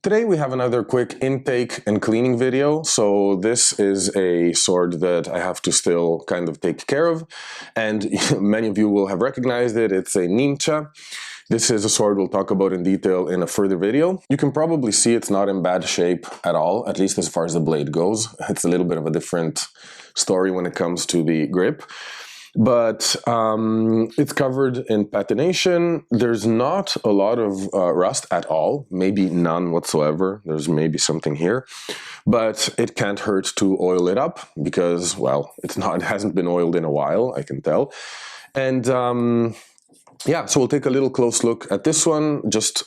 Today we have another quick intake and cleaning video. So this is a sword that I have to still kind of take care of, and many of you will have recognized it. It's a Nimcha. This is a sword we'll talk about in detail in a further video. You can probably see it's not in bad shape at all, at least as far as the blade goes. It's a little bit of a different story when it comes to the grip. But it's covered in patination. There's not a lot of rust at all, maybe none whatsoever. There's maybe something here, but it can't hurt to oil it up because, well, it hasn't been oiled in a while, I can tell. And yeah, so we'll take a little close look at this one, just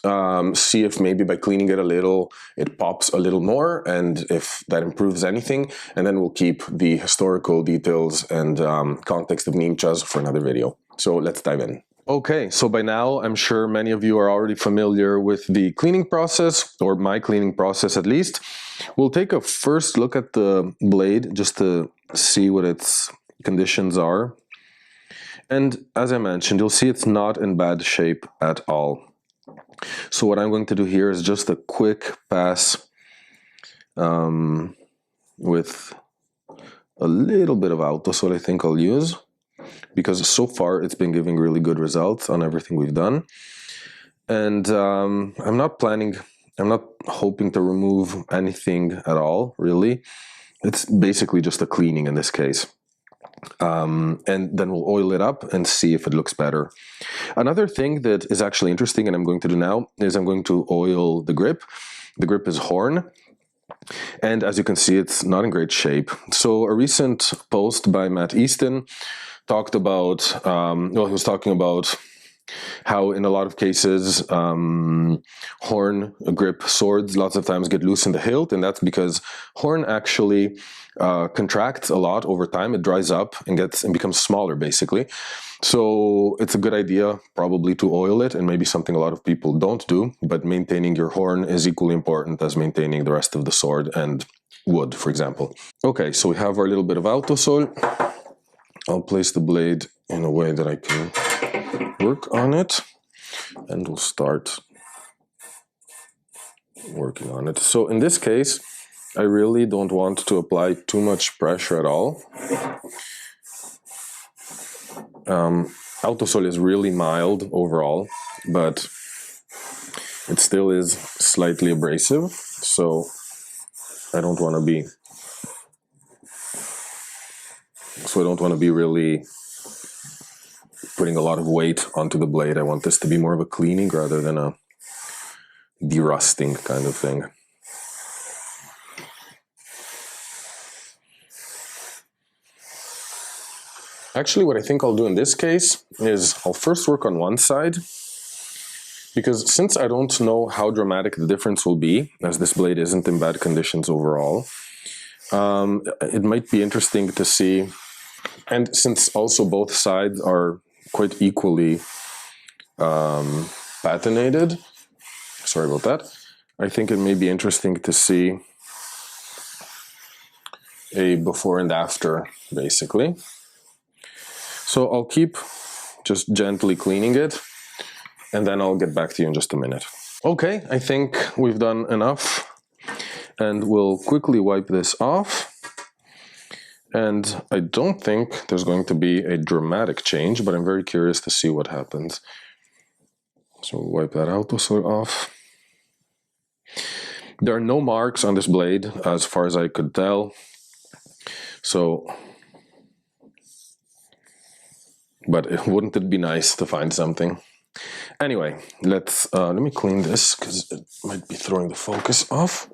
see if maybe by cleaning it a little, it pops a little more, and if that improves anything. And then we'll keep the historical details and context of Nimchas for another video. So let's dive in. Okay, so by now, I'm sure many of you are already familiar with the cleaning process, or my cleaning process at least. We'll take a first look at the blade just to see what its conditions are. And as I mentioned, you'll see it's not in bad shape at all. So what I'm going to do here is just a quick pass with a little bit of autosol I think I'll use, because so far it's been giving really good results on everything we've done. And I'm not hoping to remove anything at all, really. It's basically just a cleaning in this case. And then we'll oil it up and see if it looks better. Another thing that is actually interesting, and I'm going to do now, is I'm going to oil the grip. The grip is horn, and as you can see, it's not in great shape. So a recent post by Matt Easton talked about, well, he was talking about how in a lot of cases horn grip swords lots of times get loose in the hilt, and that's because horn actually contracts a lot over time. It dries up and becomes smaller basically. So it's a good idea probably to oil it, and maybe something a lot of people don't do, but maintaining your horn is equally important as maintaining the rest of the sword and wood, for example. Okay, so we have our little bit of autosol. I'll place the blade in a way that I can work on it, and we'll start working on it. So in this case, I really don't want to apply too much pressure at all. Autosol is really mild overall, but it still is slightly abrasive, so I don't want to be really putting a lot of weight onto the blade. I want this to be more of a cleaning rather than a derusting kind of thing. Actually, what I think I'll do in this case is I'll first work on one side, because since I don't know how dramatic the difference will be, as this blade isn't in bad conditions overall, it might be interesting to see, and since also both sides are quite equally patinated, sorry about that, I think it may be interesting to see a before and after, basically. So I'll keep just gently cleaning it, and then I'll get back to you in just a minute. Okay, I think we've done enough, and we'll quickly wipe this off. And I don't think there's going to be a dramatic change, but I'm very curious to see what happens. So we'll wipe that autosol off. There are no marks on this blade as far as I could tell. So, but wouldn't it be nice to find something? Anyway, let me clean this because it might be throwing the focus off.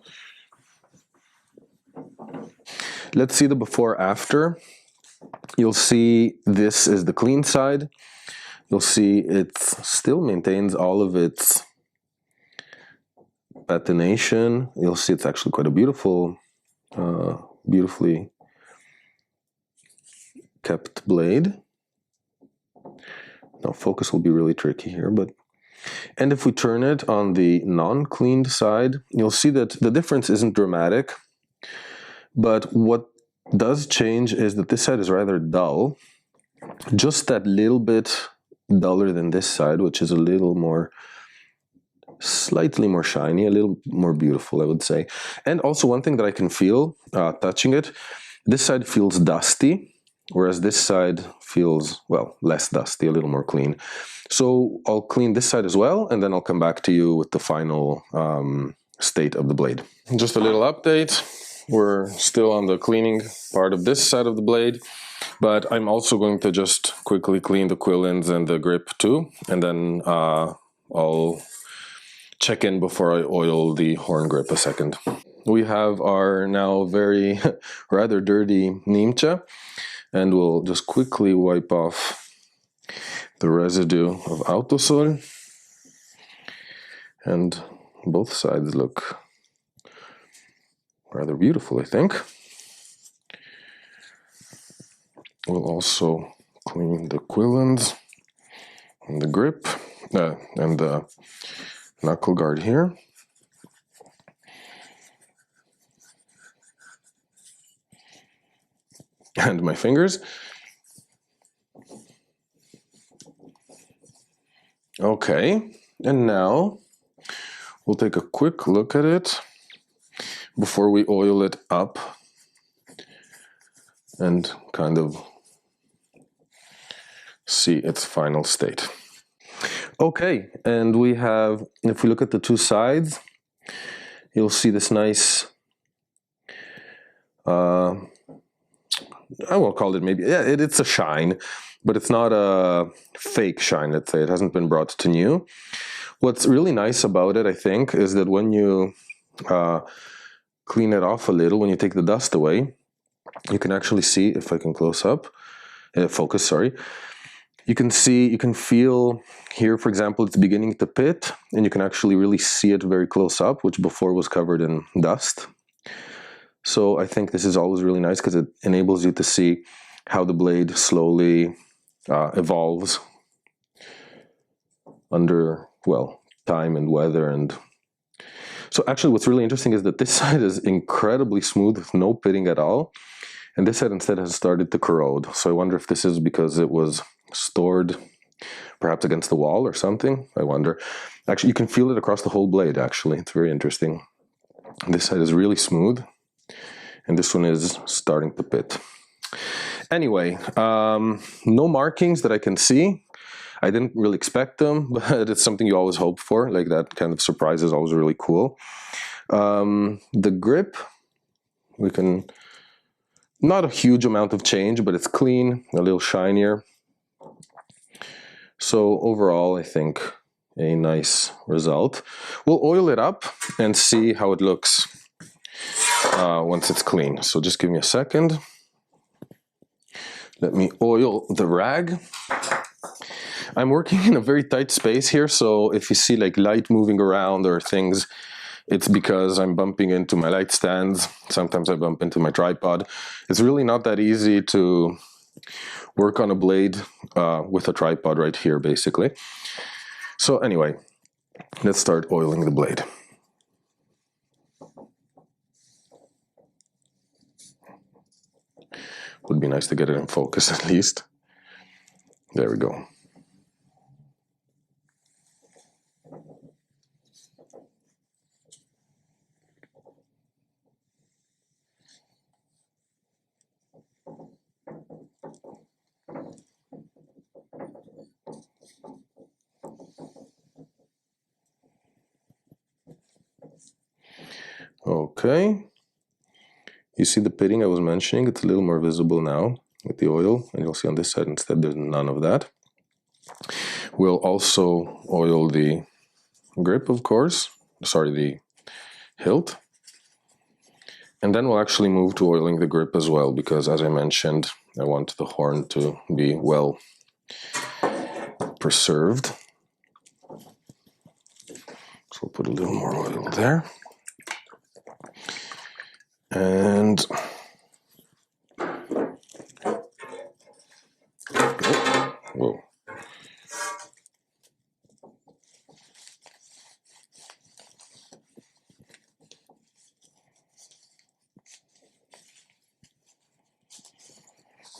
Let's see the before after. You'll see this is the clean side. You'll see it still maintains all of its patination. You'll see it's actually quite a beautiful, beautifully kept blade. Now focus will be really tricky here, but and if we turn it on the non-cleaned side, you'll see that the difference isn't dramatic. But what does change is that this side is rather dull, just that little bit duller than this side, which is a little more slightly more shiny, a little more beautiful, I would say. And also one thing that I can feel touching it, this side feels dusty, whereas this side feels, well, less dusty, a little more clean. So I'll clean this side as well, and then I'll come back to you with the final state of the blade. Just a little update. We're still on the cleaning part of this side of the blade, but I'm also going to just quickly clean the quill ends and the grip too, and then I'll check in before I oil the horn grip a second. We have our now very rather dirty Nimcha, and we'll just quickly wipe off the residue of autosol, and both sides look rather beautiful, I think. We'll also clean the quill ends and the grip and the knuckle guard here. And my fingers. Okay, and now we'll take a quick look at it before we oil it up and kind of see its final state. Okay, and we have, if we look at the two sides, you'll see this nice, I won't call it maybe, yeah, it's a shine, but it's not a fake shine, let's say. It hasn't been brought to new. What's really nice about it, I think, is that when you clean it off a little, when you take the dust away, you can actually see, if I can close up, focus, sorry, you can see, you can feel here, for example, it's beginning to pit, and you can actually really see it very close up, which before was covered in dust. So I think this is always really nice because it enables you to see how the blade slowly evolves under, well, time and weather. And so actually what's really interesting is that this side is incredibly smooth with no pitting at all, and this side instead has started to corrode. So I wonder if this is because it was stored perhaps against the wall or something. I wonder. Actually, you can feel it across the whole blade, actually. It's very interesting. This side is really smooth, and this one is starting to pit. Anyway, no markings that I can see. I didn't really expect them, but it's something you always hope for. Like, that kind of surprise is always really cool. The grip, we can, not a huge amount of change, but it's clean, a little shinier. So overall, I think a nice result. We'll oil it up and see how it looks once it's clean. So just give me a second. Let me oil the rag. I'm working in a very tight space here, so if you see like light moving around or things, it's because I'm bumping into my light stands. Sometimes I bump into my tripod. It's really not that easy to work on a blade with a tripod right here, basically. So anyway, let's start oiling the blade. Would be nice to get it in focus at least. There we go. Okay, you see the pitting I was mentioning? It's a little more visible now with the oil, and you'll see on this side instead there's none of that. We'll also oil the grip, of course, sorry, the hilt, and then we'll actually move to oiling the grip as well, because as I mentioned, I want the horn to be well preserved. So we'll put a little more oil there. And whoa.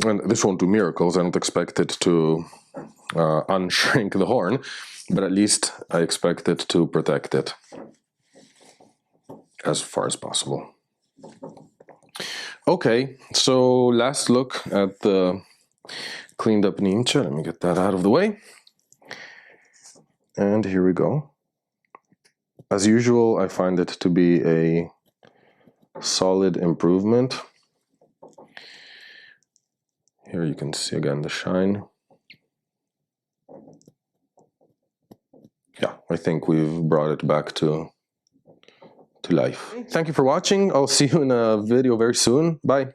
And this won't do miracles. I don't expect it to unshrink the horn, but at least I expect it to protect it as far as possible. Okay, so last look at the cleaned up Nimcha. Let me get that out of the way. And here we go. As usual, I find it to be a solid improvement. Here you can see again the shine. Yeah, I think we've brought it back to life. Thank you for watching. I'll see you in a video very soon. Bye.